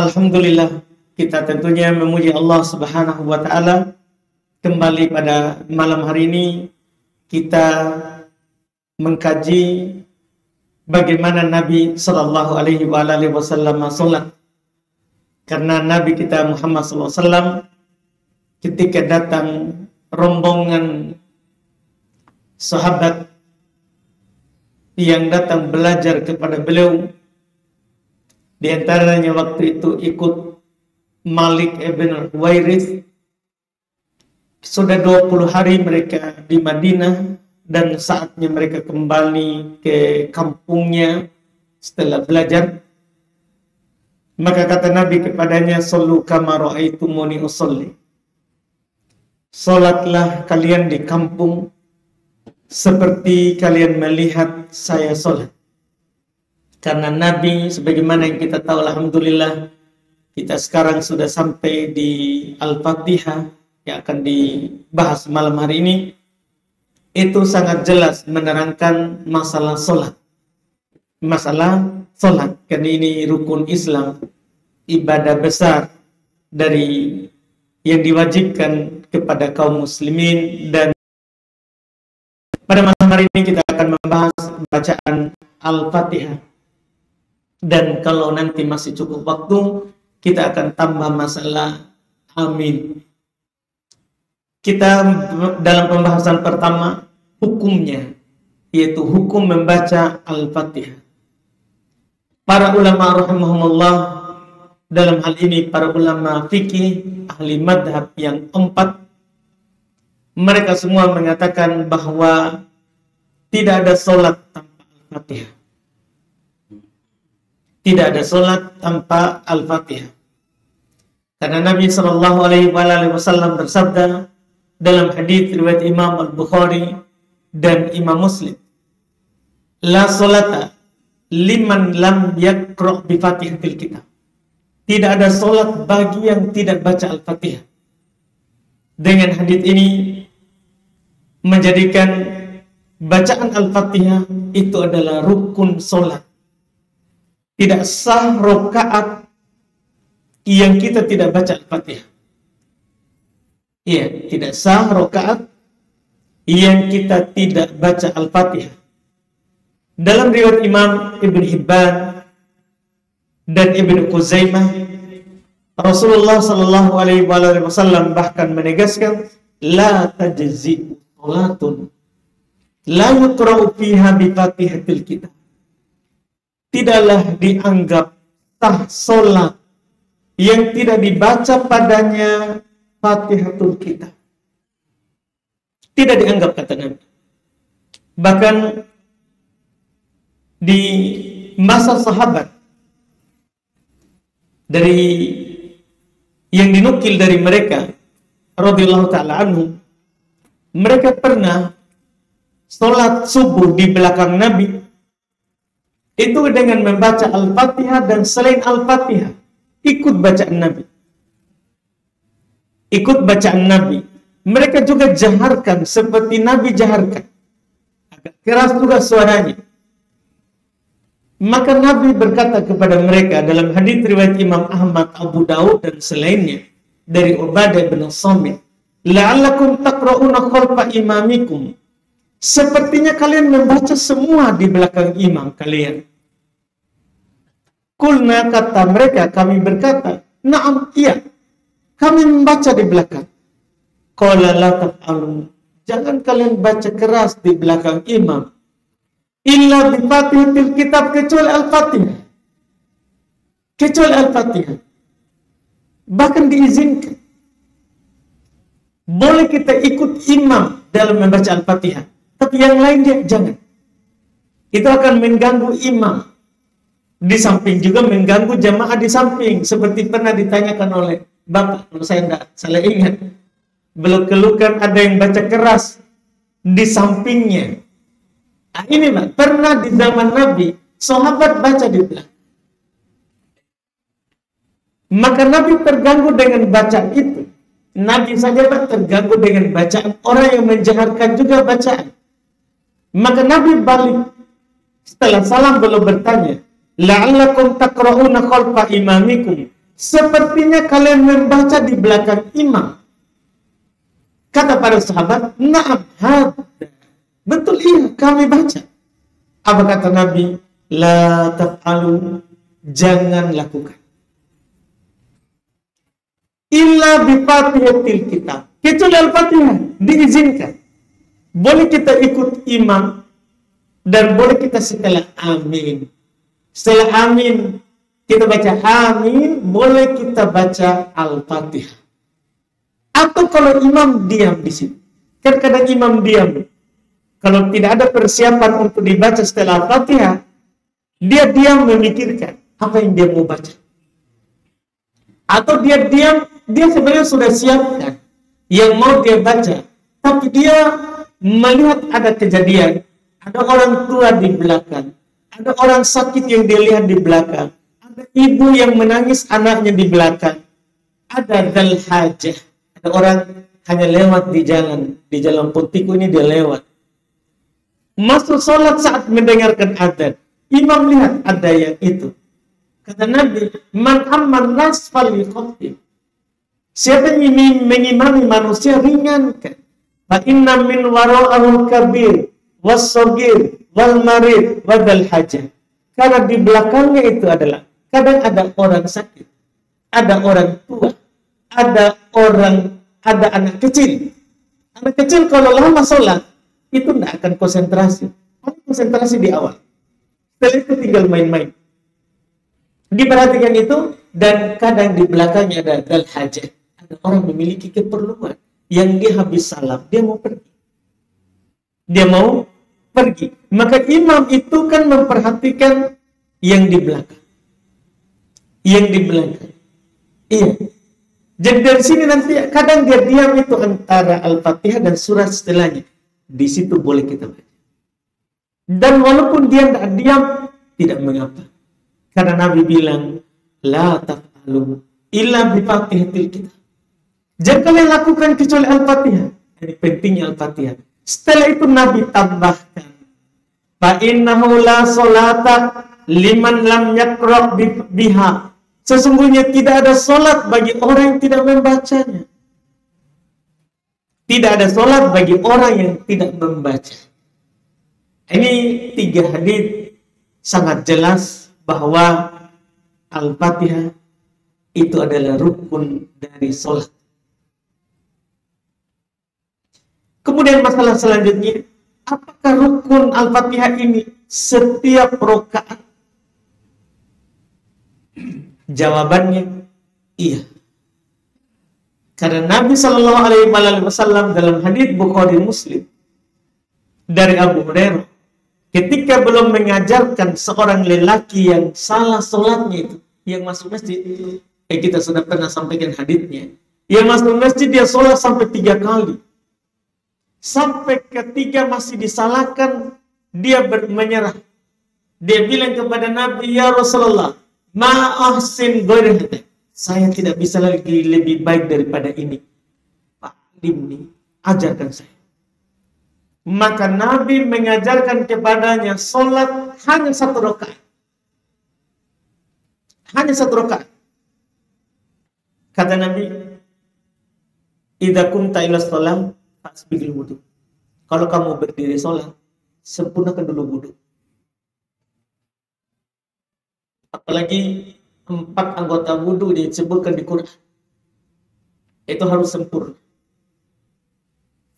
Alhamdulillah, kita tentunya memuji Allah Subhanahu wa Ta'ala. Kembali pada malam hari ini kita mengkaji bagaimana Nabi Sallallahu Alaihi Wasallam sholat. Karena Nabi kita Muhammad Sallallahu Alaihi Wasallam ketika datang rombongan sahabat yang datang belajar kepada beliau, di antaranya waktu itu ikut Malik ibn Huwairits. Sudah 20 hari mereka di Madinah dan saatnya mereka kembali ke kampungnya setelah belajar. Maka kata Nabi kepadanya, "Shallu kama ra'aitumuni usolli." Salatlah kalian di kampung seperti kalian melihat saya salat. Karena Nabi, sebagaimana yang kita tahu, alhamdulillah, kita sekarang sudah sampai di Al-Fatihah yang akan dibahas malam hari ini. Itu sangat jelas menerangkan masalah sholat. Masalah sholat, karena ini rukun Islam, ibadah besar dari yang diwajibkan kepada kaum muslimin. Dan pada malam hari ini kita akan membahas bacaan Al-Fatihah. Dan kalau nanti masih cukup waktu, kita akan tambah masalah amin. Kita dalam pembahasan pertama, hukumnya, yaitu hukum membaca Al-Fatihah. Para ulama rahimahumullah, dalam hal ini para ulama fikih, ahli madhab yang 4, mereka semua mengatakan bahwa tidak ada sholat tanpa Al-Fatihah. Tidak ada sholat tanpa Al-Fatihah. Karena Nabi Sallallahu Alaihi Wasallam bersabda dalam hadits riwayat Imam Al-Bukhari dan Imam Muslim, "La sholata liman lam yaqra' bi Fatihatil Kitab." Tidak ada sholat bagi yang tidak baca Al-Fatihah. Dengan hadits ini menjadikan bacaan Al-Fatihah itu adalah rukun sholat. Tidak sah rakaat yang kita tidak baca Al-Fatihah. Iya, tidak sah rakaat yang kita tidak baca Al-Fatihah. Dalam riwayat Imam Ibn Hibban dan Ibn Khuzaimah, Rasulullah Sallallahu Alaihi Wasallam bahkan menegaskan, "La tajzi'u salatun la yuqra'u fiha bi Fatihatil Kitab." Tidaklah dianggap sah solat yang tidak dibaca padanya Fatihatul Kitab. Tidak dianggap, kata Nabi. Bahkan di masa sahabat, dari yang dinukil dari mereka radhiyallahu ta'ala anhu, mereka pernah solat subuh di belakang Nabi itu dengan membaca Al-Fatihah, dan selain Al-Fatihah ikut bacaan Nabi. Ikut bacaan Nabi. Mereka juga jaharkan seperti Nabi jaharkan. Agak keras juga suaranya. Maka Nabi berkata kepada mereka dalam hadits riwayat Imam Ahmad, Abu Daud dan selainnya dari Ubadah bin Samit, "La'allakum taqra'una khalfa imamikum." Sepertinya kalian membaca semua di belakang imam kalian. Kulna, kata mereka, kami berkata, "Na'am, iya, kami membaca di belakang." Qala la taf'alun, jangan kalian baca keras di belakang imam. Illa bi Fatihatil Kitab, kecuali Al-Fatihah. Kecuali Al-Fatihah. Bahkan diizinkan. Boleh kita ikut imam dalam membaca Al-Fatihah, tapi yang lain dia jangan. Itu akan mengganggu imam. Di samping juga mengganggu jamaah di samping. Seperti pernah ditanyakan oleh Bapak, kalau saya tidak salah ingat, beluk-belukan ada yang baca keras di sampingnya. Nah, ini Pak, pernah di zaman Nabi, sahabat baca di belakang. Maka Nabi terganggu dengan bacaan itu. Nabi saja Pak terganggu dengan bacaan orang yang menjaharkan juga bacaan. Maka Nabi balik setelah salam belum bertanya, "La'allakum taqra'una khalfa imamikum." sepertinya kalian membaca di belakang imam. Kata para sahabat, na'am, hadza. Betul, iya, kami baca. Apa kata Nabi? La taf'alu, jangan lakukan. Illa bifatihatil kitab. Kecuali Al-Fatihah, diizinkan. Boleh kita ikut imam, dan boleh kita setelah amin. Setelah amin, kita baca amin, boleh kita baca Al-Fatihah. Atau kalau imam diam di situ. Kan kadang imam diam. Kalau tidak ada persiapan untuk dibaca setelah Al-Fatihah, dia diam memikirkan apa yang dia mau baca. Atau dia diam, dia sebenarnya sudah siapkan yang mau dia baca. Tapi dia melihat ada kejadian, ada orang tua di belakang, ada orang sakit yang dia lihat di belakang, ada ibu yang menangis anaknya di belakang, ada dal hajah, ada orang hanya lewat di jalan Pontiku ini dia lewat. Masuk sholat saat mendengarkan adzan, imam lihat ada yang itu. Kata Nabi, man amman nas falyukhafif. Siapa yang mengimami manusia, ringankan. Fa inna min wara'ahul kabir was-saghir wal marid wadal hajah. Karena di belakangnya itu adalah kadang ada orang sakit, ada orang tua, ada anak kecil. Anak kecil kalau lama sholat itu tidak akan konsentrasi. Konsentrasi di awal. Setelah itu tinggal main-main. Diperhatikan itu, dan kadang di belakangnya ada dal hajah. Ada orang memiliki keperluan yang dia habis salam, dia mau pergi. Dia mau pergi. Maka imam itu kan memperhatikan yang di belakang. Yang di belakang. Iya. Jadi dari sini nanti kadang dia diam itu antara Al-Fatihah dan surat setelahnya. Di situ boleh kita baca. Dan walaupun dia tidak diam, tidak mengapa. Karena Nabi bilang, la taf'alu illa bifatihatil kitab. Jangan kalian lakukan kecuali Al-Fatihah. Ini pentingnya Al-Fatihah. Setelah itu Nabi tambahkan, fa innahu la sholata liman lam yaqra biha. Sesungguhnya tidak ada solat bagi orang yang tidak membacanya. Tidak ada solat bagi orang yang tidak membaca. Ini 3 hadis sangat jelas bahwa Al-Fatihah itu adalah rukun dari sholat. Kemudian masalah selanjutnya, apakah rukun Al-Fatihah ini setiap rakaat? Jawabannya iya. Karena Nabi Shallallahu Alaihi Wasallam dalam hadits Bukhari Muslim dari Abu Hurairah, ketika belum mengajarkan seorang lelaki yang salah sholatnya itu, yang masuk masjid, kita sudah pernah sampaikan haditsnya, yang masuk masjid dia sholat sampai 3 kali, sampai ketiga masih disalahkan, dia menyerah. Dia bilang kepada Nabi, ya Rasulullah, ma'ahsin ghairah, saya tidak bisa lagi lebih baik daripada ini. Pak Limni, ajarkan saya. Maka Nabi mengajarkan kepadanya sholat hanya 1 rakaat. Hanya 1 rakaat. Kata Nabi, idza kunta ila shalah fasbigil wudu. Kalau kamu berdiri sholat, sempurnakan dulu wudu. Apalagi 4 anggota wudu disebutkan di Quran. Itu harus sempurna.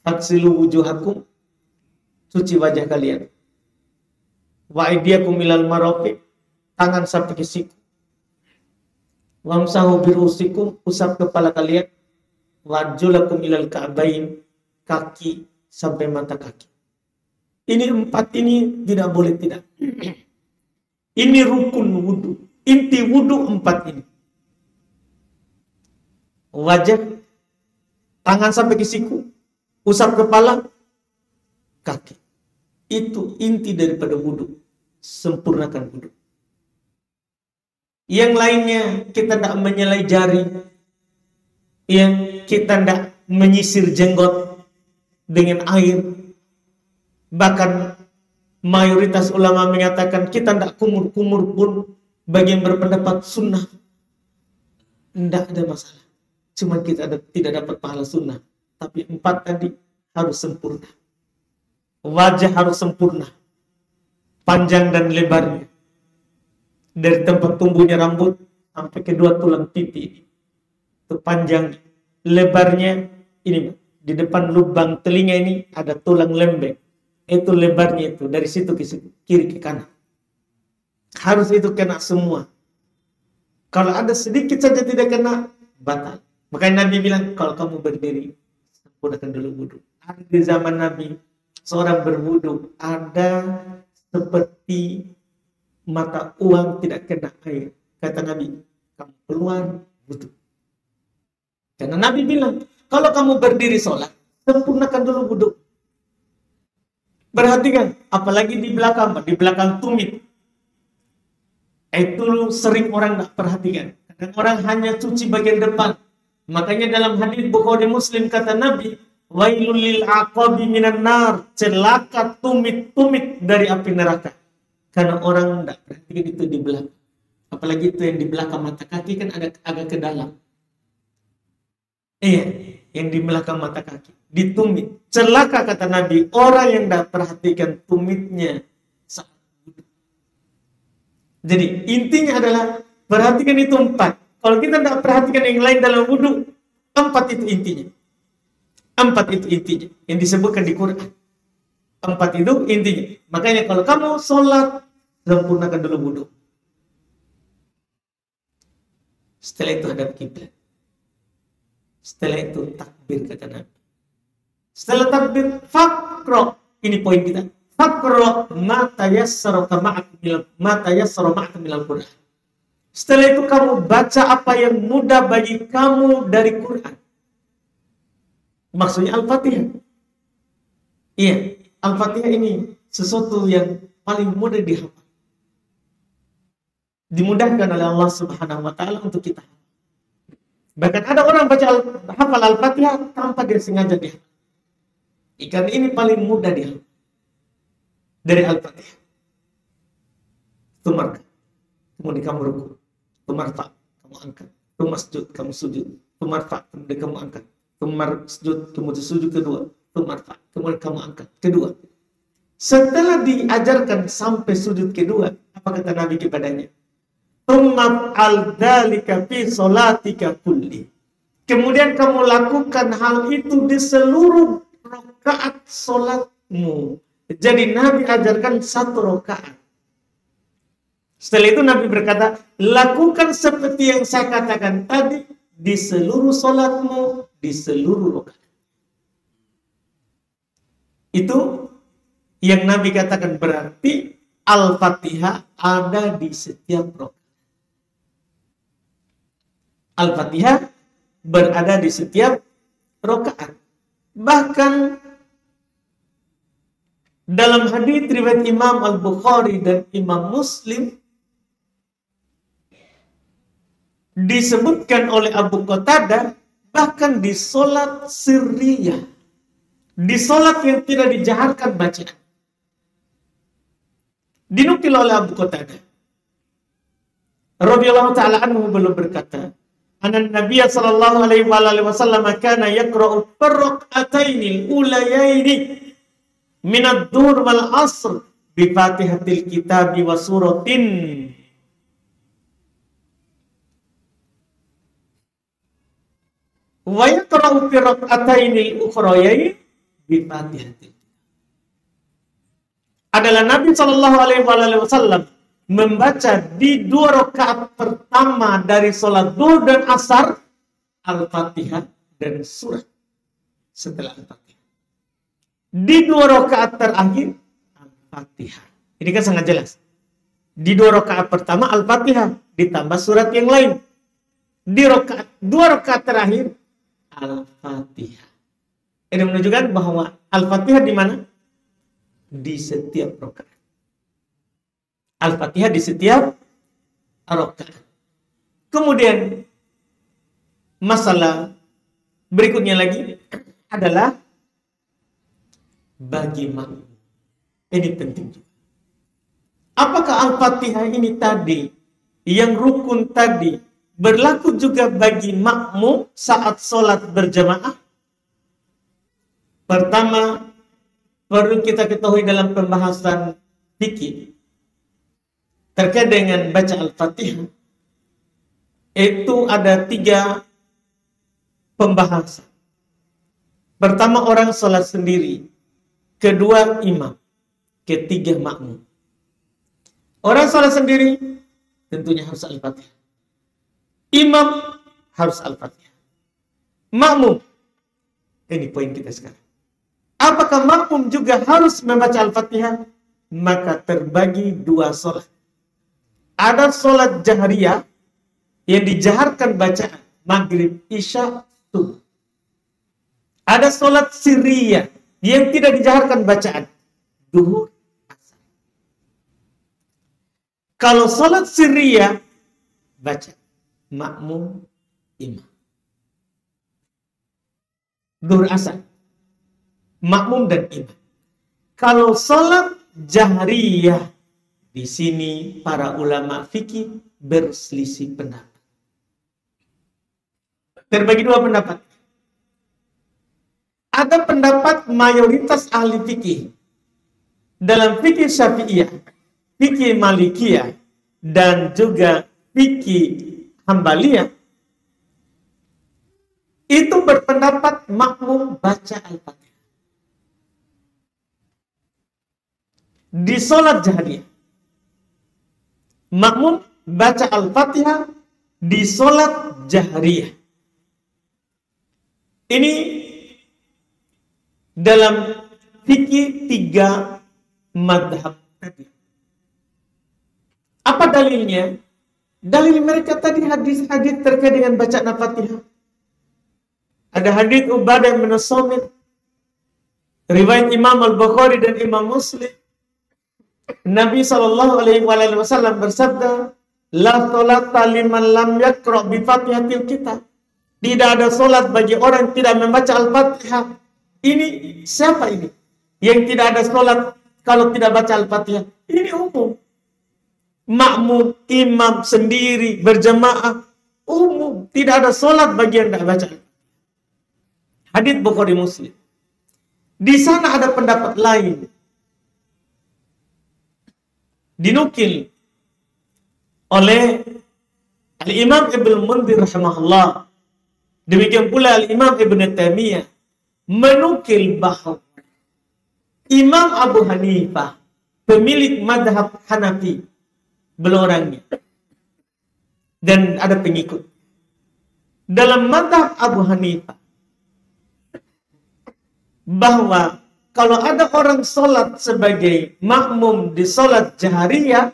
Faksilu wujuhakum, cuci wajah kalian. Wa aydiyakum ilal marafiq, tangan sampai ke siku. Wamsahu birusikum, usap kepala kalian. Warjulakum ilal ka'bain, kaki sampai mata kaki. Ini 4 ini tidak boleh tidak. Ini rukun wudu. Inti wudu 4 ini. Wajah, tangan sampai ke siku, usap kepala, kaki. Itu inti daripada wudu. Sempurnakan wudu. Yang lainnya kita tidak menyelai jari, yang kita tidak menyisir jenggot dengan air. Bahkan mayoritas ulama mengatakan kita tidak kumur-kumur pun, bagi yang berpendapat sunnah. tidak ada masalah. Cuman kita tidak dapat pahala sunnah. Tapi 4 tadi harus sempurna. Wajah harus sempurna. Panjang dan lebarnya. Dari tempat tumbuhnya rambut sampai kedua tulang pipi. Itu panjang. Lebarnya ini di depan lubang telinga ini ada tulang lembek. Itu lebarnya itu. Dari situ ke kiri ke kanan. Harus itu kena semua. Kalau ada sedikit saja tidak kena, batal. Makanya Nabi bilang, kalau kamu berdiri, sempurnakan dulu wudhu. Ada di zaman Nabi, seorang berwudhu, ada seperti mata uang tidak kena air. Kata Nabi, kamu keluar wudhu. Karena Nabi bilang, kalau kamu berdiri sholat, sempurnakan dulu wudhu. Perhatikan, apalagi di belakang tumit. Itu sering orang tidak perhatikan. Dan orang hanya cuci bagian depan. Makanya dalam hadis Bukhari Muslim kata Nabi, wailul lil aqabi minan nar, celaka tumit-tumit dari api neraka. Karena orang tidak perhatikan itu di belakang. Apalagi itu yang di belakang mata kaki kan ada agak ke dalam. Iya, yang di belakang mata kaki, di tumit. Celaka kata Nabi, orang yang tidak perhatikan tumitnya saat wudhu. Jadi intinya adalah perhatikan itu 4. Kalau kita tidak perhatikan yang lain dalam wudhu, 4 itu intinya. 4 itu intinya. Yang disebutkan di Quran. 4 itu intinya. Makanya kalau kamu sholat, sempurnakan dulu wudhu. Setelah itu hadap kiblat. Setelah itu takbir kata Nabi. Setelah takbir, faqra. Ini poin kita. Faqra ma tayassara ma'aka minal Qur'an. Setelah itu kamu baca apa yang mudah bagi kamu dari Quran. Maksudnya Al-Fatihah. Iya, Al-Fatihah ini sesuatu yang paling mudah dihafal. Dimudahkan oleh Allah Subhanahu wa taala untuk kita. Bahkan ada orang hafal Al-Fatihah tanpa dia sengaja dihafal. Ikan ini paling mudah dihafal. Dari Al-Fatihah. Tumarka. Kemudian kamu rukuk. Tumarfa, kamu angkat. Tumasjud, kamu sujud. Tumarfa, kemudian kamu angkat. Tumarsjud, kemudian sujud kedua. Tumarfa, kemudian kamu angkat. Kedua. Setelah diajarkan sampai sujud kedua, apa kata Nabi kepadanya? Tummat al-dhalika fi sholatika kulli. Kemudian kamu lakukan hal itu di seluruh rakaat sholatmu. Jadi Nabi ajarkan 1 rakaat. Setelah itu Nabi berkata, lakukan seperti yang saya katakan tadi di seluruh sholatmu, di seluruh rakaat. Itu yang Nabi katakan berarti Al-Fatihah ada di setiap rakaat. Al-Fatihah berada di setiap rakaat. Bahkan dalam hadis riwayat Imam Al-Bukhari dan Imam Muslim disebutkan oleh Abu Qatadah, bahkan di sholat sirriyah, di sholat yang tidak dijaharkan bacaan, dinukil oleh Abu Qatadah radhiyallahu ta'ala anhu belum berkata, anan Nabiya sallallahu alaihi wasallam kana yaqra'u farqatainil ulayaini minad dhuhr wal asr bi Fatihatil Kitabi wa suratin wa yaqra'u fi rak'atainil ukhrayaini bi Fatihatil. Adalah Nabi sallallahu alaihi wasallam membaca di 2 rakaat pertama dari salat Zuhur dan Asar Al-Fatihah dan surat setelah Al-Fatihah. Di 2 rakaat terakhir Al-Fatihah. Ini kan sangat jelas. Di 2 rakaat pertama Al-Fatihah ditambah surat yang lain. Di 2 rakaat terakhir Al-Fatihah. Ini menunjukkan bahwa Al-Fatihah di mana? Di setiap rakaat. Al-Fatihah di setiap rakaat. Kemudian masalah berikutnya lagi adalah bagi makmum. Ini penting juga. Apakah Al-Fatihah ini tadi yang rukun tadi berlaku juga bagi makmum saat sholat berjamaah. Pertama, perlu kita ketahui dalam pembahasan fikih terkait dengan baca Al-Fatihah, itu ada 3 pembahasan. Pertama, orang sholat sendiri. Kedua, imam. Ketiga, makmum. Orang sholat sendiri tentunya harus Al-Fatihah. Imam harus Al-Fatihah. Makmum, ini poin kita sekarang. Apakah makmum juga harus membaca Al-Fatihah? Maka terbagi 2 sholat. Ada sholat jahriyah yang dijaharkan bacaan maghrib, isya, subuh. Ada sholat sirriyah yang tidak dijaharkan bacaan duhur, asar. Kalau sholat sirriyah baca makmum, imam. Duhur, asar, makmum dan imam. Kalau sholat jahriyah, di sini para ulama fikih berselisih pendapat. Terbagi 2 pendapat. Ada pendapat mayoritas ahli fikih dalam fikih Syafi'iyah, fikih Malikiyah, dan juga fikih Hambaliyah, itu berpendapat makmum baca Al-Fatihah di sholat jahriyah. Makmum baca Al-Fatihah di sholat jahriyah. Ini dalam fikih 3 madhab tadi. Apa dalilnya? Dalil mereka tadi hadis-hadis terkait dengan bacaan Al-Fatihah. Ada hadis Ubadah bin Samit, riwayat Imam Al-Bukhari dan Imam Muslim. Nabi SAW bersabda, la sholata liman lam yaqra bi Fatihatil kitab. Tidak ada solat bagi orang yang tidak membaca Al-Fatihah. Ini siapa ini? Yang tidak ada solat kalau tidak baca Al-Fatihah. Ini umum. Makmum, imam sendiri, berjamaah, umum. Tidak ada solat bagi yang tidak baca. Hadits Bukhari Muslim. Di sana ada pendapat lain. Dinukil oleh Al-Imam Ibnu Munzir rahimahullah. Demikian pula Al-Imam Ibnu Taimiyah menukil bahwa Imam Abu Hanifah, pemilik madhab Hanafi, beliau orangnya, dan ada pengikut. Dalam madhab Abu Hanifah, bahwa kalau ada orang sholat sebagai makmum di sholat jahriyah,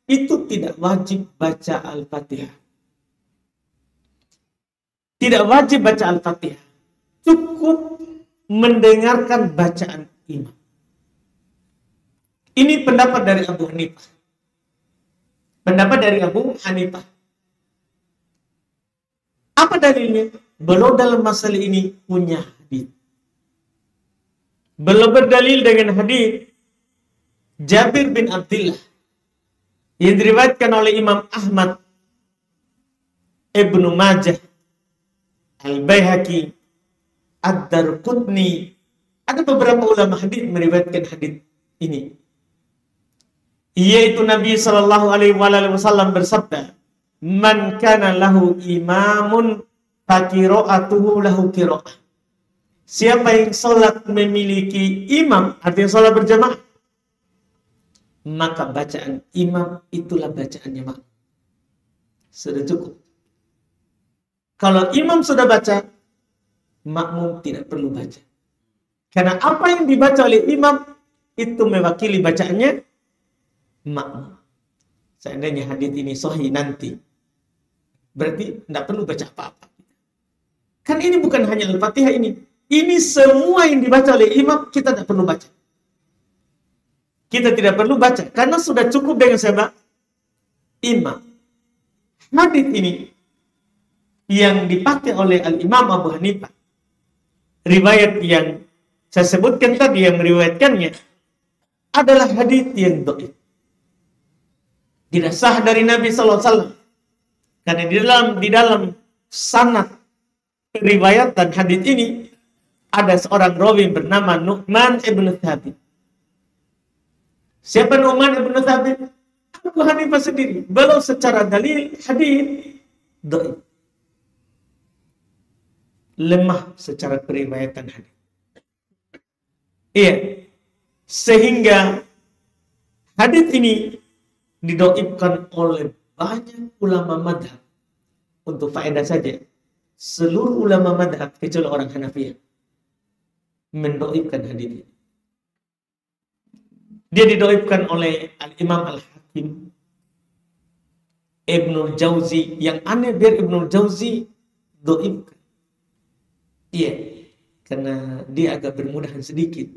itu tidak wajib baca Al-Fatihah. Tidak wajib baca Al-Fatihah. Cukup mendengarkan bacaan imam. Ini pendapat dari Abu Hanifah. Pendapat dari Abu Hanifah. Apa dalilnya? Beliau dalam masalah ini punya hadis. Beliau berdalil dengan hadis Jabir bin Abdullah yang diriwayatkan oleh Imam Ahmad, Ibnu Majah, Al-Baihaqi, Ad-Darqutni. Ada beberapa ulama hadis meriwayatkan hadis ini. Yaitu Nabi sallallahu alaihi wasallam bersabda, "Man kana lahu imamun faqira'atuhu lahu qira'ah." Siapa yang sholat memiliki imam, artinya sholat berjamaah, maka bacaan imam itulah bacaannya makmum. Sudah cukup. Kalau imam sudah baca, makmum tidak perlu baca. Karena apa yang dibaca oleh imam itu mewakili bacaannya makmum. Seandainya hadis ini sahih nanti, berarti tidak perlu baca apa-apa. Kan ini bukan hanya Al-Fatihah ini. Ini semua yang dibaca oleh imam, kita tidak perlu baca. Kita tidak perlu baca, karena sudah cukup dengan siapa? Imam. Hadis ini yang dipakai oleh Al-Imam Abu Hanifah, riwayat yang saya sebutkan tadi yang meriwayatkannya adalah hadis yang dhaif. Tidak sah dari Nabi SAW. Karena di dalam sanad riwayatan hadis ini ada seorang rawi bernama Nu'man ibn Thabit. Siapa Nu'man ibn Thabit? Abu Hanifah sendiri. Beliau secara dalil hadis dhaif. Lemah secara periwayatan hadis. Iya. Sehingga hadis ini didoibkan oleh banyak ulama madhab. Untuk faedah saja, seluruh ulama madhab kecuali orang Hanafiyah mendoibkan hadis ini. Dia didoibkan oleh Al-Imam Al-Hakim, Ibnul Jauzi. Yang aneh biar Ibnul Jauzi doibkan. Iya, karena dia agak bermudahan sedikit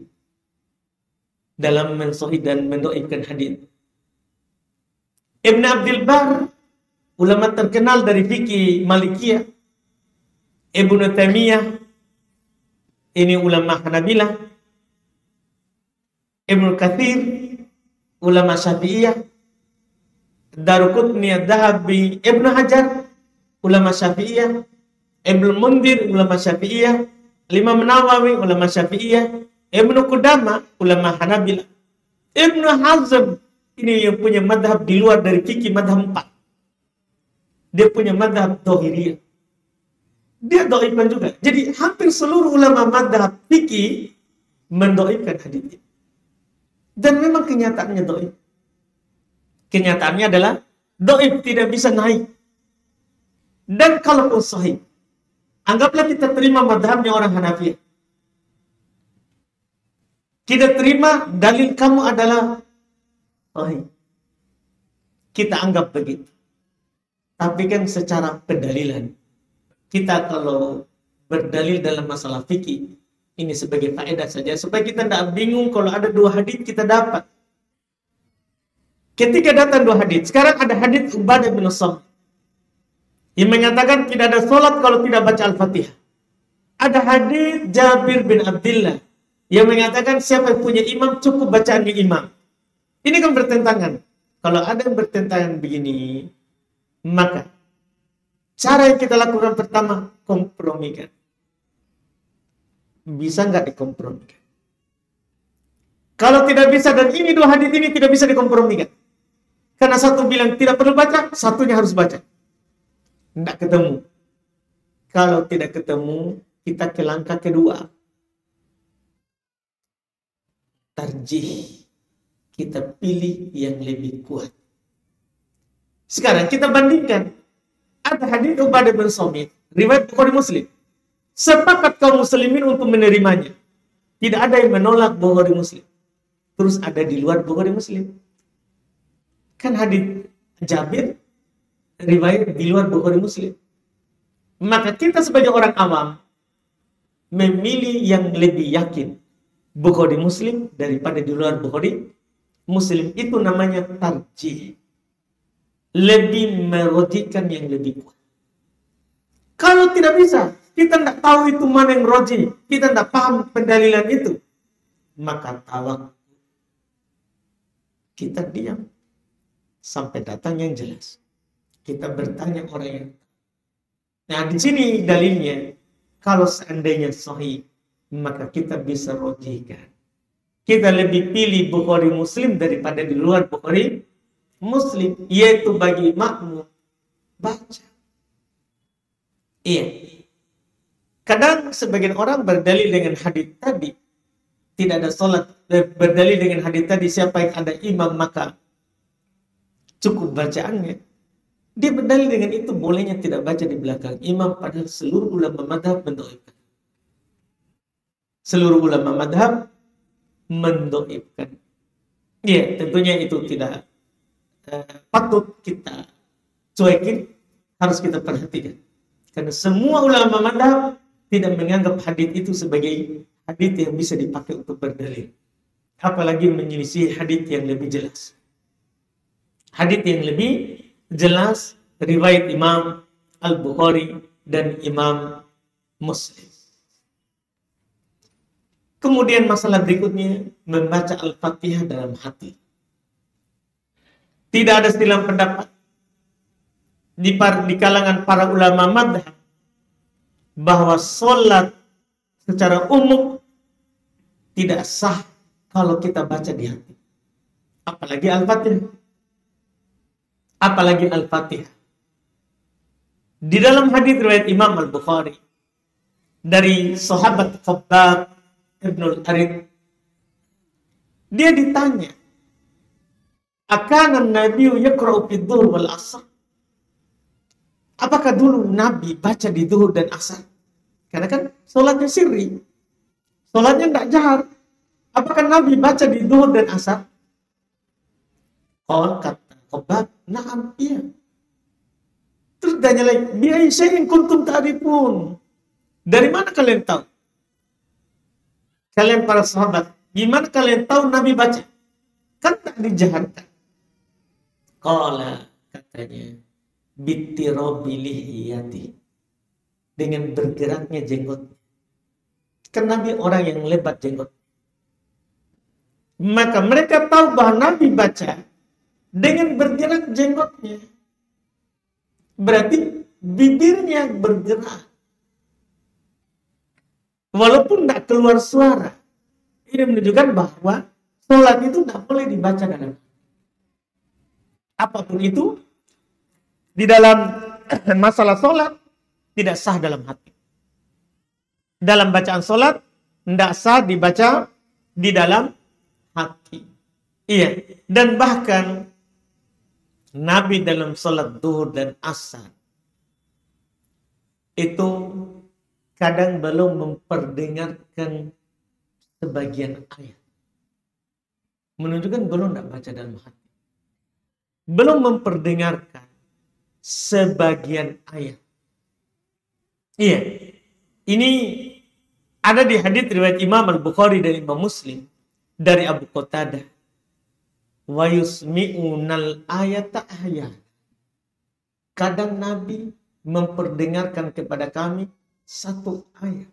dalam mensohid dan mendoibkan hadis. Ibn Abdul Bar, ulama terkenal dari fikih Malikiyah. Ibnu Taimiyah, ini ulama Hanabilah. Ibnu Katsir, ulama Syafi'iyah. Daruqutni Ad-Dahabi, Ibnu Hajar, ulama Syafi'iyah. Ibnu Mundir, ulama Syafi'iyah. Imam Nawawi, ulama Syafi'iyah. Ibnu Qudamah, ulama Hanabilah. Ibnu Hazm, ini yang punya madhab di luar dari fikih madhab 4. Dia punya madhab Dhahiriyah. Dia doibkan juga. Jadi hampir seluruh ulama madhab fikih mendoibkan hadis ini. Dan memang kenyataannya doib. Kenyataannya adalah doib, tidak bisa naik. Dan kalaupun sahih, anggaplah kita terima madhabnya orang Hanafiyah. Kita terima dalil kamu adalah sahih. Kita anggap begitu. Tapi kan secara pendalilan, kita kalau berdalil dalam masalah fikih, ini sebagai faedah saja, supaya kita tidak bingung kalau ada 2 hadis kita dapat. Ketika datang 2 hadis, sekarang ada hadis Ubadah bin Samit yang mengatakan tidak ada sholat kalau tidak baca Al-Fatihah. Ada hadis Jabir bin Abdullah yang mengatakan siapa yang punya imam cukup bacaan di imam. Ini kan bertentangan. Kalau ada yang bertentangan begini, maka cara yang kita lakukan pertama, kompromikan. Bisa nggak dikompromikan? Kalau tidak bisa, dan ini 2 hadis ini tidak bisa dikompromikan. Karena satu bilang tidak perlu baca, satunya harus baca. Tidak ketemu. Kalau tidak ketemu, kita ke langkah kedua. Tarjih. Kita pilih yang lebih kuat. Sekarang kita bandingkan. Ada hadis Ubadah bin Samit, riwayat Bukhari Muslim. Sepakat kaum muslimin untuk menerimanya. Tidak ada yang menolak Bukhari Muslim. Terus ada di luar Bukhari Muslim. Kan hadis Jabir riwayat di luar Bukhari Muslim. Maka kita sebagai orang awam memilih yang lebih yakin Bukhari Muslim daripada di luar Bukhari Muslim. Itu namanya tarjih. Lebih merojihkan yang lebih kuat. Kalau tidak bisa, kita tidak tahu itu mana yang rojih, kita tidak paham pendalilan itu, maka tawakal. Kita diam sampai datang yang jelas. Kita bertanya orang yang. Nah, di sini dalilnya, kalau seandainya sahih, maka kita bisa rojihkan. Kita lebih pilih Bukhari Muslim daripada di luar Bukhari Muslim, yaitu bagi makmum baca. Iya. Kadang sebagian orang berdalil dengan hadis tadi, tidak ada sholat, berdalil dengan hadis tadi siapa yang ada imam maka cukup bacaannya. Dia berdalil dengan itu, bolehnya tidak baca di belakang imam, padahal seluruh ulama madhab mendoibkan. Seluruh ulama madhab mendoibkan. Iya, tentunya itu tidak patut kita cuekin, harus kita perhatikan. Karena semua ulama madhab tidak menganggap hadis itu sebagai hadis yang bisa dipakai untuk berdalil. Apalagi menyelisih hadis yang lebih jelas. Hadis yang lebih jelas riwayat Imam Al-Bukhari dan Imam Muslim. Kemudian masalah berikutnya, membaca Al-Fatihah dalam hati. Tidak ada silang pendapat di kalangan para ulama madhab bahwa sholat secara umum tidak sah kalau kita baca di hati. Apalagi Al-Fatihah. Apalagi Al-Fatihah. Di dalam hadis riwayat Imam Al-Bukhari dari sahabat Khabbab Ibnul Arid, dia ditanya, "Akana Nabi yaqra'u fi dhuhr wal 'asr?" Apakah dulu Nabi baca di zuhur dan asar? Karena kan sholatnya sirri. Sholatnya tidak jahar. Apakah Nabi baca di zuhur dan asar? Kata Khabbab, "Na'am, iya." Terus tanya lagi, "Bi'ai syai'in kuntum ta'rifun?" Dari mana kalian tahu? Kalian para sahabat, gimana kalian tahu Nabi baca? Kan tak dijaharkan. Qala, katanya, "Bittirobi lihiyati." Dengan bergeraknya jenggot. Kan Nabi orang yang lebat jenggot. Maka mereka tahu bahwa Nabi baca dengan bergerak jenggotnya. Berarti bibirnya bergerak. Walaupun tidak keluar suara. Ini menunjukkan bahwa sholat itu tidak boleh dibaca dalam. Apapun itu, di dalam masalah sholat, tidak sah dalam hati. Dalam bacaan sholat, tidak sah dibaca di dalam hati. Iya, dan bahkan Nabi dalam sholat duhur dan asar itu kadang belum memperdengarkan sebagian ayat. Menunjukkan belum tidak baca dalam hati. Belum memperdengarkan sebagian ayat. Iya, ini ada di hadits riwayat Imam Al-Bukhari dan Imam Muslim dari Abu Qatadah. Wa yusmi'unal ayata ayat. Kadang Nabi memperdengarkan kepada kami satu ayat.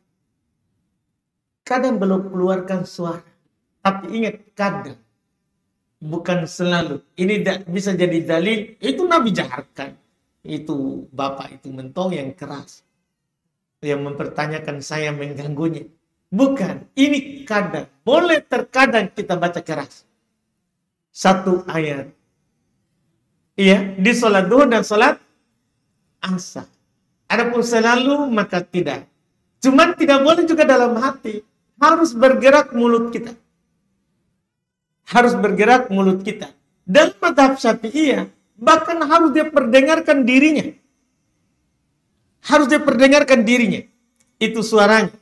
Kadang belum keluarkan suara. Tapi ingat, kadang. Bukan selalu. Ini tidak bisa jadi dalil. Itu Nabi jaharkan. Itu bapak itu mentong yang keras. Yang mempertanyakan saya mengganggunya. Bukan. Ini kadang. Boleh terkadang kita baca keras. Satu ayat. Iya. Di sholat duhur dan sholat asar. Adapun selalu maka tidak. Cuman tidak boleh juga dalam hati. Harus bergerak mulut kita. Harus bergerak mulut kita. Dan mazhab Syafi'iyah bahkan harus dia perdengarkan dirinya. Harus dia perdengarkan dirinya. Itu suaranya.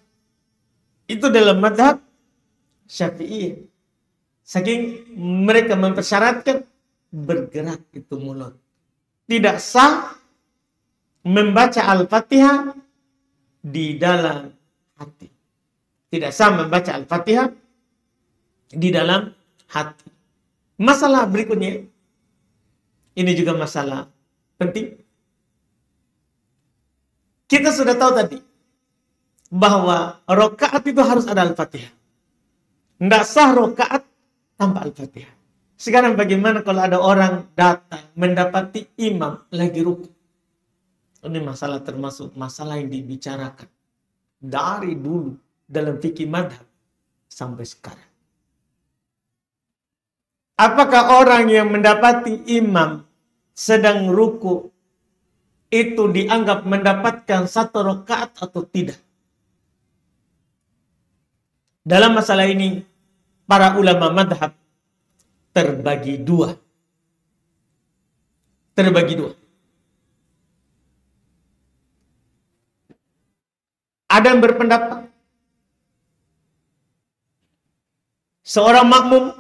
Itu dalam mazhab Syafi'iyah. Saking mereka mempersyaratkan bergerak itu mulut. Tidak sah membaca Al-Fatihah di dalam hati. Tidak sah membaca Al-Fatihah di dalam hati. Masalah berikutnya, ini juga masalah penting. Kita sudah tahu tadi bahwa rakaat itu harus ada Al-Fatihah. Tidak sah rakaat tanpa Al-Fatihah. Sekarang bagaimana kalau ada orang datang mendapati imam lagi rukuk? Ini masalah termasuk masalah yang dibicarakan dari dulu dalam fikih madhab sampai sekarang. Apakah orang yang mendapati imam sedang ruku itu dianggap mendapatkan satu rakaat atau tidak? Dalam masalah ini, para ulama madhab terbagi dua. Terbagi dua. Ada yang berpendapat seorang makmum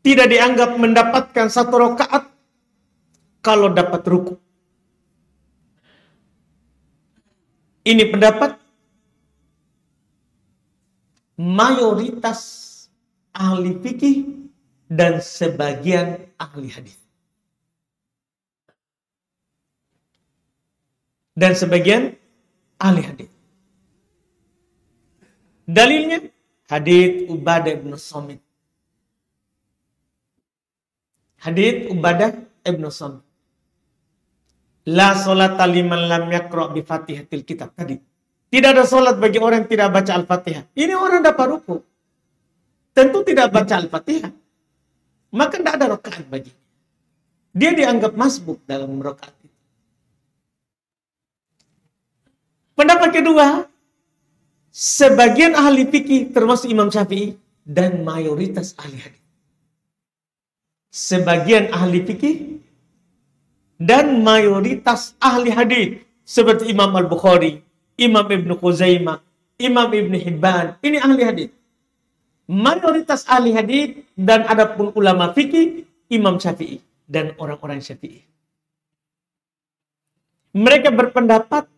tidak dianggap mendapatkan satu rakaat kalau dapat ruku. Ini pendapat mayoritas ahli fikih dan sebagian ahli hadis. Dan sebagian ahli hadis. Dalilnya hadits Ubadah bin Samit. Hadits Ubadah Ibnu Son. La sholata liman lam yaqra' bi Fatihatil Kitab tadi. Tidak ada sholat bagi orang yang tidak baca Al-Fatihah. Ini orang dapat ruku. Tentu tidak baca Al-Fatihah. Maka tidak ada rakaat bagi. Dia dianggap masbuk dalam rakaat itu. Pendapat kedua, sebagian ahli fikih termasuk Imam Syafi'i dan mayoritas ahli hadis. Sebagian ahli fikih dan mayoritas ahli hadis seperti Imam Al-Bukhari, Imam Ibnu Khuzaimah, Imam Ibnu Hibban, ini ahli hadis. Mayoritas ahli hadis dan adapun ulama fikih Imam Syafi'i dan orang-orang Syafi'i. Mereka berpendapat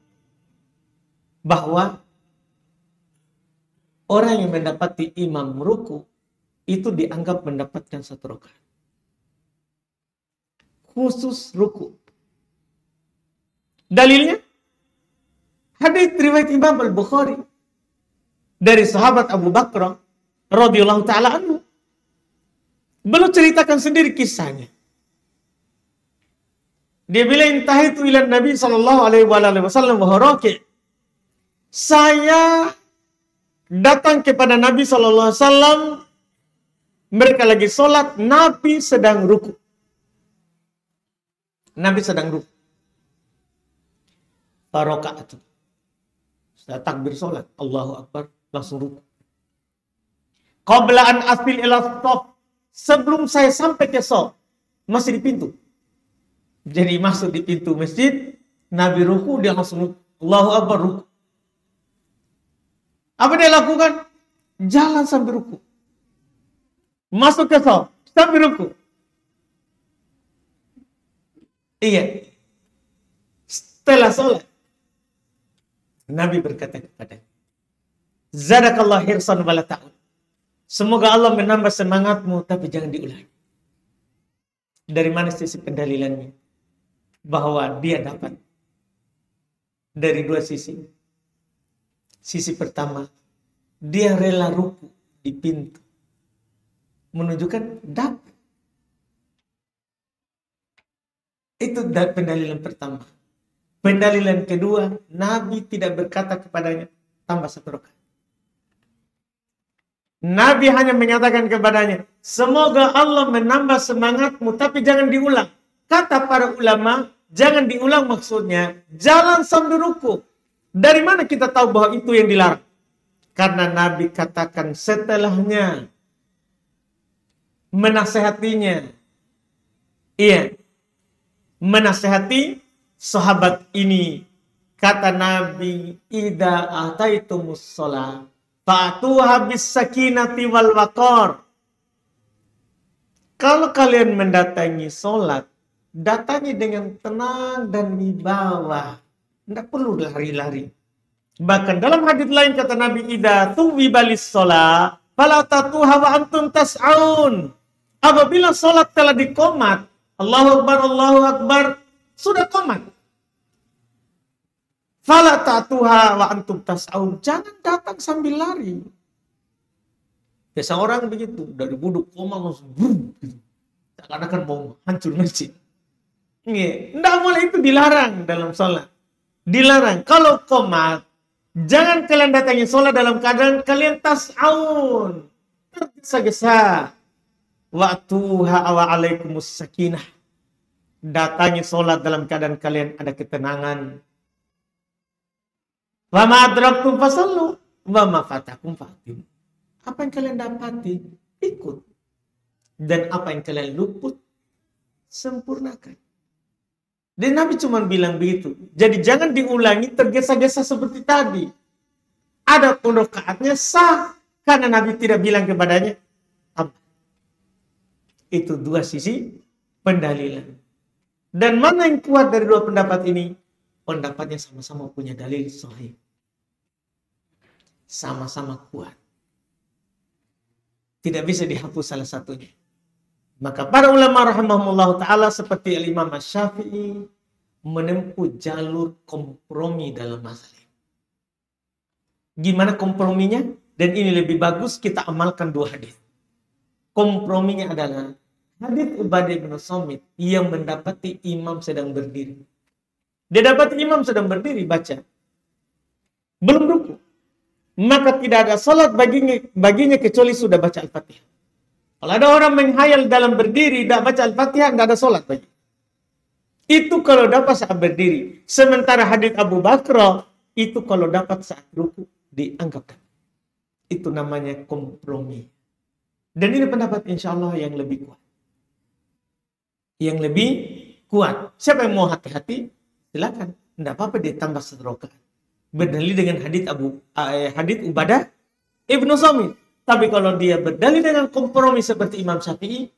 bahwa orang yang mendapati imam ruku itu dianggap mendapatkan satu rakaat. Khusus ruku. Dalilnya hadits riwayat Imam Al-Bukhari dari sahabat Abu Bakar radhiyallahu taala anhu. Beliau ceritakan sendiri kisahnya. Dia bilang intahaitu ila Nabi sallallahu alaihi wasallam wa raki'. Saya datang kepada Nabi sallallahu alaihi wasallam, mereka lagi sholat, Nabi sedang ruku. Nabi sedang ruku. Faroka'atu. Sudah takbir sholat, Allahu Akbar, langsung ruku. Qabla an asil ila shaf, sebelum saya sampai ke shaf, masih di pintu. Jadi masuk di pintu masjid, Nabi ruku, dia langsung ruku. Allahu Akbar, ruku. Apa dia lakukan? Jalan sambil ruku. Masuk ke shaf, sambil ruku. Iya. Setelah sholat, Nabi berkata kepada Zadakallah hirsan wala ta'ud. Semoga Allah menambah semangatmu, tapi jangan diulangi. Dari mana sisi pendalilannya? Bahwa dia dapat dari dua sisi. Sisi pertama, dia rela ruku di pintu. Menunjukkan dapat. Itu pendalilan pertama. Pendalilan kedua, Nabi tidak berkata kepadanya, tambah satu rakaat. Nabi hanya menyatakan kepadanya, semoga Allah menambah semangatmu, tapi jangan diulang. Kata para ulama, jangan diulang maksudnya, jalan sambil ruku. Dari mana kita tahu bahwa itu yang dilarang? Karena Nabi katakan setelahnya, menasehatinya. Iya, menasehati sahabat ini. Kata Nabi, idza ataitumus shalah fa'tuha bis sakinati wal waqar. Kalau kalian mendatangi salat, datangi dengan tenang dan wibawa. Tidak perlu lari-lari. Bahkan dalam hadis lain kata Nabi, idza tuwibalis shalah fala tatuha wa antum tas'aun. Apabila salat telah dikomat, Allahu Akbar, sudah komat. Fala ta'tuha wa antum tas'aun. Jangan datang sambil lari. Biasa orang begitu, dari buduk koma langsung gitu. Seakan-akan mau hancur masjid. Tidak boleh, itu dilarang dalam sholat. Dilarang. Kalau komat, jangan kalian datangi sholat dalam keadaan kalian tas'aun. Tergesa-gesa. Wa'tuha wa alaikumus sakinah. Datangi sholat dalam keadaan kalian ada ketenangan. Wa ma adraktum fasallu wa ma fatakum fa'tim. Apa yang kalian dapati, ikut. Dan apa yang kalian luput, sempurnakan. Dan Nabi cuma bilang begitu. Jadi jangan diulangi tergesa-gesa seperti tadi. Ada pun rakaatnya sah karena Nabi tidak bilang kepadanya tambah. Itu dua sisi pendalilan. Dan mana yang kuat dari dua pendapat ini? Pendapatnya sama-sama punya dalil sahih. Sama-sama kuat. Tidak bisa dihapus salah satunya. Maka para ulama rahimahumullah ta'ala seperti Al-Imam Asy-Syafi'i menempuh jalur kompromi dalam masalah ini. Gimana komprominya? Dan ini lebih bagus kita amalkan dua hadis. Komprominya adalah hadits Ubadah bin Samit yang mendapati imam sedang berdiri. Dia dapat imam sedang berdiri baca. Belum ruku. Maka tidak ada salat baginya kecuali sudah baca Al-Fatihah. Kalau ada orang menghayal dalam berdiri, tidak baca Al-Fatihah, tidak ada salat bagi. Itu kalau dapat saat berdiri. Sementara hadits Abu Bakar, itu kalau dapat saat ruku, dianggap. Itu namanya kompromi. Dan ini pendapat insya Allah yang lebih kuat. Yang lebih kuat. Siapa yang mau hati-hati, silakan. Tidak apa-apa dia tambah 1 rakaat. Berdalil dengan hadits Ubadah ibnu Samit. Tapi kalau dia berdalil dengan kompromi seperti Imam Syafi'i,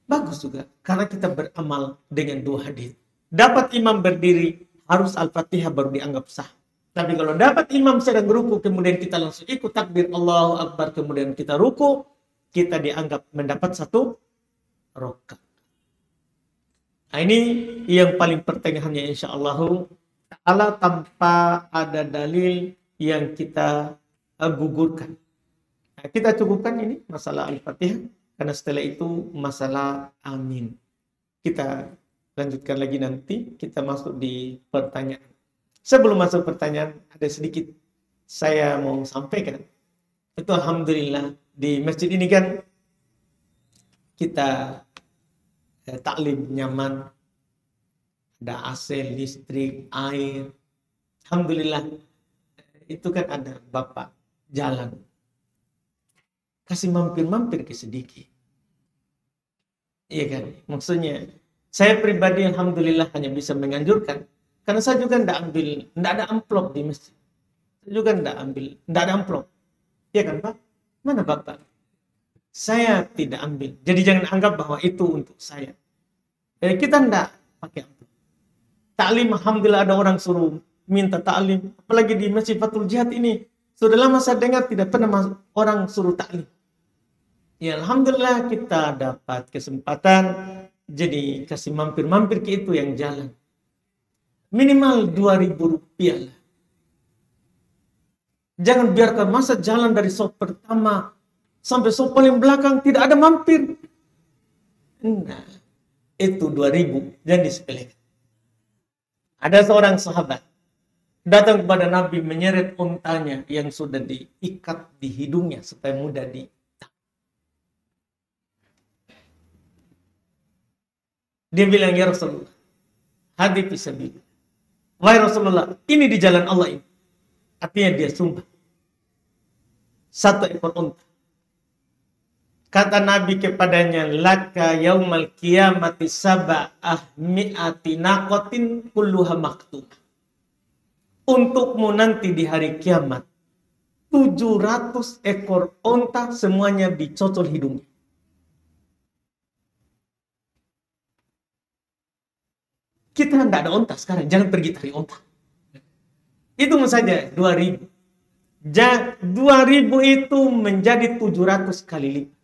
bagus juga. Karena kita beramal dengan 2 hadits. Dapat imam berdiri, harus Al-Fatihah baru dianggap sah. Tapi kalau dapat imam sedang ruku, kemudian kita langsung ikut takbir Allahu Akbar, kemudian kita ruku, kita dianggap mendapat 1 rakaat. Nah, ini yang paling pertengahannya insyaAllah ta'ala tanpa ada dalil yang kita gugurkan. Nah, kita cukupkan ini masalah Al-Fatihah, karena setelah itu masalah amin. Kita lanjutkan lagi nanti, kita masuk di pertanyaan. Sebelum masuk pertanyaan, ada sedikit saya mau sampaikan. Itu alhamdulillah di masjid ini kan kita taklim nyaman, ada AC, listrik, air. Alhamdulillah itu kan ada bapak jalan. Kasih mampir-mampir ke sedikit. Iya kan? Maksudnya saya pribadi alhamdulillah hanya bisa menganjurkan. Karena saya juga tidak ada amplop di masjid. Saya juga tidak ada amplop. Iya kan Pak? Mana Bapak? Saya tidak ambil. Jadi jangan anggap bahwa itu untuk saya. Kita tidak pakai amplop. Taklim, alhamdulillah ada orang suruh minta taklim. Apalagi di Masjid Fathul Jihad ini. Sudah lama saya dengar tidak pernah orang suruh taklim. Ya alhamdulillah kita dapat kesempatan. Jadi kasih mampir-mampir ke itu yang jalan. Minimal Rp2.000 lah. Jangan biarkan masa jalan dari sop pertama sampai sop paling belakang tidak ada mampir. Nah, itu 2.000 jangan disepelekan. Ada seorang sahabat datang kepada Nabi menyeret untanya yang sudah diikat di hidungnya supaya mudah di. Dia bilang, ya Rasulullah, hadi fisabilillah. Wahai Rasulullah, ini di jalan Allah ini. Artinya dia sumpah. 1 ekor unta. Kata Nabi kepadanya, laka yaumal qiyamati sab'ah mi'ati naqatin kulluha maktubah. Untukmu nanti di hari kiamat 700 ekor unta semuanya dicocol hidungnya. Kita tidak ada unta sekarang, jangan pergi cari unta. Hitung saja 2.000. 2.000 itu menjadi 700 kali lipat.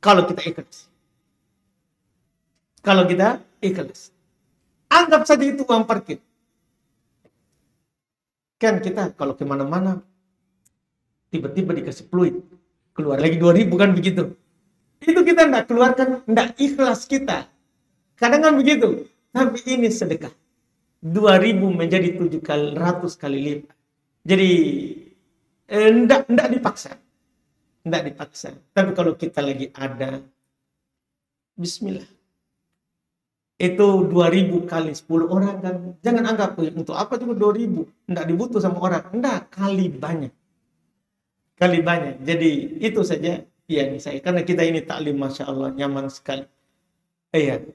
Kalau kita ikhlas. Kalau kita ikhlas. Anggap saja itu uang parkir. Kan kita kalau kemana-mana, tiba-tiba dikasih fluid. Keluar lagi 2.000 kan begitu. Itu kita tidak keluarkan, tidak ikhlas kita. Kadang kan begitu. Tapi ini sedekah. 2.000 menjadi 700 kali lipat. Jadi tidak dipaksa. Tidak dipaksa. Tapi kalau kita lagi ada, bismillah. Itu 2.000 kali 10 orang kan. Jangan anggap untuk apa cuma 2.000. Tidak dibutuh sama orang. Tidak, kali banyak. Kali banyak. Jadi itu saja yang saya. Karena kita ini taklim Masya Allah nyaman sekali. Iya.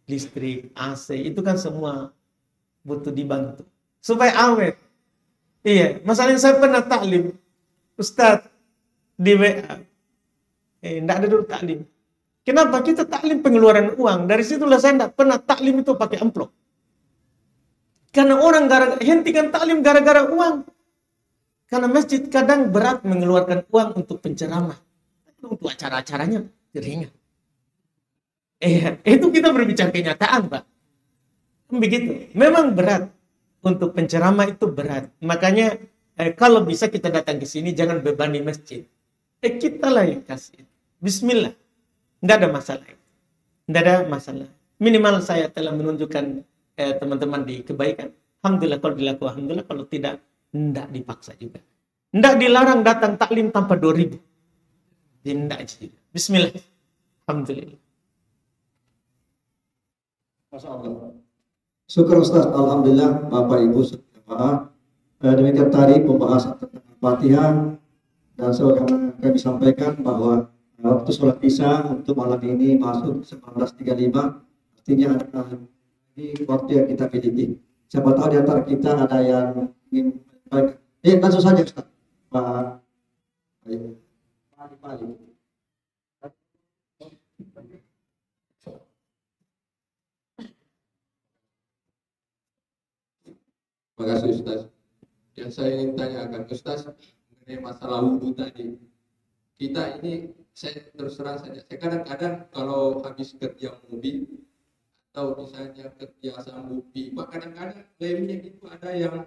Listrik, AC, itu kan semua butuh dibantu. Supaya awet. Iya, masalahnya saya pernah taklim. Ustadz, di WA. Tidak ada dulu taklim. Kenapa? Kita taklim pengeluaran uang. Dari situlah saya tidak pernah taklim itu pakai amplop. Karena orang hentikan taklim gara-gara uang. Karena masjid kadang berat mengeluarkan uang untuk penceramah. Untuk acara-acaranya ringan. Itu kita berbicara kenyataan, Pak. Begitu. Memang berat. Untuk penceramah itu berat. Makanya kalau bisa kita datang ke sini jangan bebani masjid. Kita lah yang kasih. Bismillah. Nggak ada masalah. Nggak ada masalah. Minimal saya telah menunjukkan teman-teman di kebaikan. Alhamdulillah kalau dilakukan, alhamdulillah. Kalau tidak, nggak dipaksa juga. Nggak dilarang datang taklim tanpa 2.000. Tidak aja. Bismillah. Alhamdulillah. Masya Allah. Syukur Ustaz. Alhamdulillah Bapak Ibu jemaah. Demikian tadi pembahasan tentang Al-Fatihah, dan sebagaimana kami sampaikan bahwa waktu sholat isya untuk malam ini masuk 19.35, artinya ini waktu yang kita miliki. Siapa tahu di antara kita ada yang ingin langsung saja Ustaz. Pak Ali. Terima kasih Ustaz. Yang saya ingin tanyakan Ustaz mengenai masalah wudhu tadi. Kita ini, saya terus terang saja, saya kadang-kadang kalau habis kerja mobil atau misalnya kerja sambil pipa, kadang-kadang lemnya itu ada yang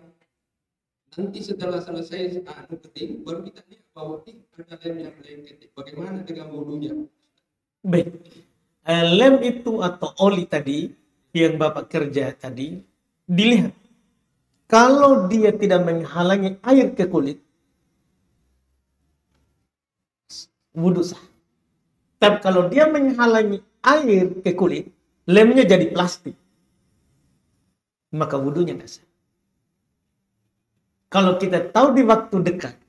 nanti setelah selesai ketik, baru kita lihat bahwa ada lem yang melengket. Bagaimana dengan wudhunya? Baik. Lem itu atau oli tadi yang Bapak kerja tadi, dilihat. Kalau dia tidak menghalangi air ke kulit, wudhu sah. Tapi kalau dia menghalangi air ke kulit, lemnya jadi plastik, maka wudhunya tidak sah. Kalau kita tahu di waktu dekat,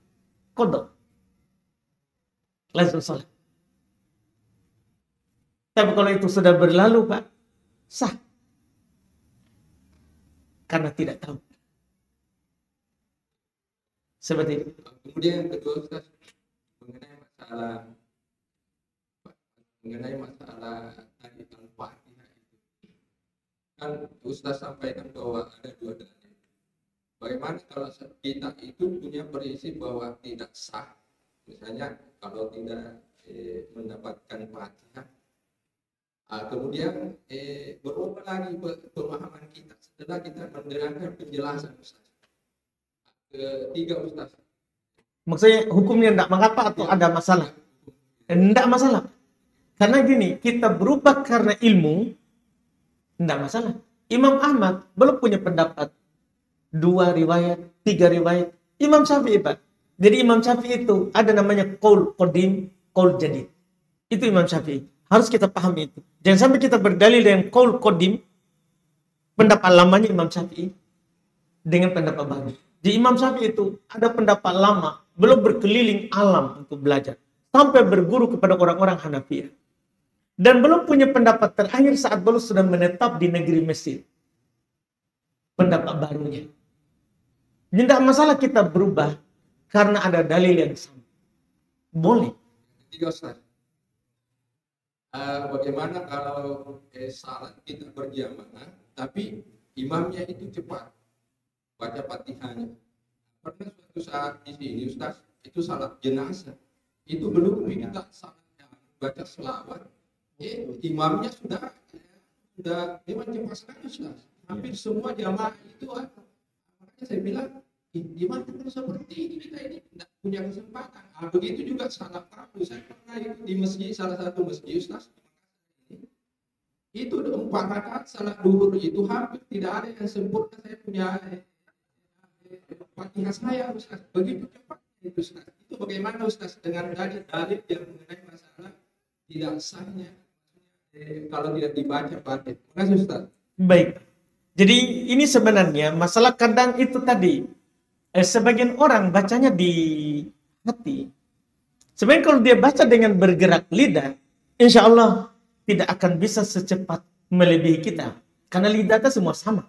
kodok, langsung sholat. Tapi kalau itu sudah berlalu, Pak, sah. Karena tidak tahu. Seperti itu. Kemudian yang kedua Ustaz, mengenai masalah tadi Al-Fatihah itu. Kan Ustaz sampaikan bahwa ada 2 dalil. Bagaimana kalau kita itu punya prinsip bahwa tidak sah, misalnya kalau tidak mendapatkan Fatihah, kemudian berubah lagi pemahaman kita setelah kita mendengarkan penjelasan Ustaz. Ketiga Ustaz. Maksudnya hukumnya tidak mengapa atau ada masalah? Tidak masalah. Karena gini, kita berubah karena ilmu, tidak masalah. Imam Ahmad belum punya pendapat 2 riwayat, 3 riwayat. Imam Syafi'i, Pak. Jadi Imam Syafi'i itu ada namanya qaul qadim, qaul jadid. Itu Imam Syafi'i. Harus kita pahami itu. Jangan sampai kita berdalil dengan qaul qadim, pendapat lamanya Imam Syafi'i, dengan pendapat baru. Di Imam Syafi'i itu ada pendapat lama, belum berkeliling alam untuk belajar, sampai berguru kepada orang-orang Hanafiyah. Dan belum punya pendapat terakhir saat belum sudah menetap di negeri Mesir. Pendapat barunya. Tidak masalah kita berubah karena ada dalil yang sama. Boleh. Ketiga Ustaz. Bagaimana kalau salat kita berjamaah, tapi imamnya itu cepat baca Fatihahnya. Pernah suatu saat di sini Ustaz, itu salat jenazah. Itu belum kita salatnya baca selawat. Imamnya sudah memang cepat sekali Ustaz. Hampir semua jamaah itu makanya saya bilang, gimana kalau seperti ini kita ini tidak punya kesempatan. Begitu juga salat tarawih. Saya pernah di masjid, salah satu masjid Ustaz. Itu 4 rakaat salat duhur itu hampir tidak ada yang sempurna. Saya punya Fatihah saya Ustaz, begitu cepat itu Ustaz. Itu bagaimana Ustaz dengan dalil yang mengenai masalah tidak sahnya kalau tidak dibaca Fatihah. Terima kasih Ustaz. Baik. Jadi ini sebenarnya masalah kadang itu tadi. Sebagian orang bacanya di hati. Sebenarnya kalau dia baca dengan bergerak lidah, insya Allah tidak akan bisa secepat melebihi kita. Karena lidah kita semua sama.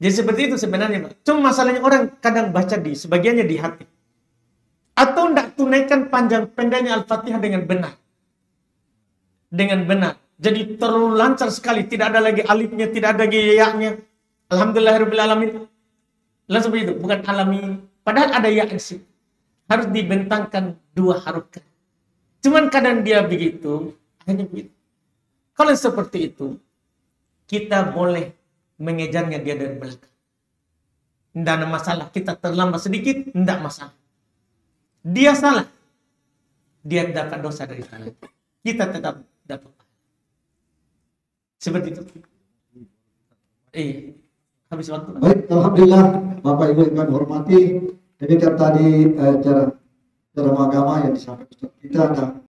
Jadi seperti itu sebenarnya. Cuma masalahnya orang kadang baca di sebagiannya di hati. Atau tidak tunaikan panjang pendeknya Al-Fatihah dengan benar. Dengan benar. Jadi terlalu lancar sekali. Tidak ada lagi alifnya, tidak ada lagi ya-nya. Alhamdulillahirrahmanirrahim. Langsung begitu. Bukan alami. Padahal ada ya sih. Harus dibentangkan 2 harokat. Cuman kadang dia begitu. Hanya begitu. Kalau seperti itu, kita boleh mengejarnya dia dari belakang. Tidak ada masalah. Kita terlambat sedikit, tidak masalah. Dia salah. Dia dapat dosa dari sana. kita tetap dapat. Seperti itu. Habis waktu. Baik, alhamdulillah Bapak Ibu yang kami hormati, demikian tadi cara agama yang disampaikan Ustaz kita.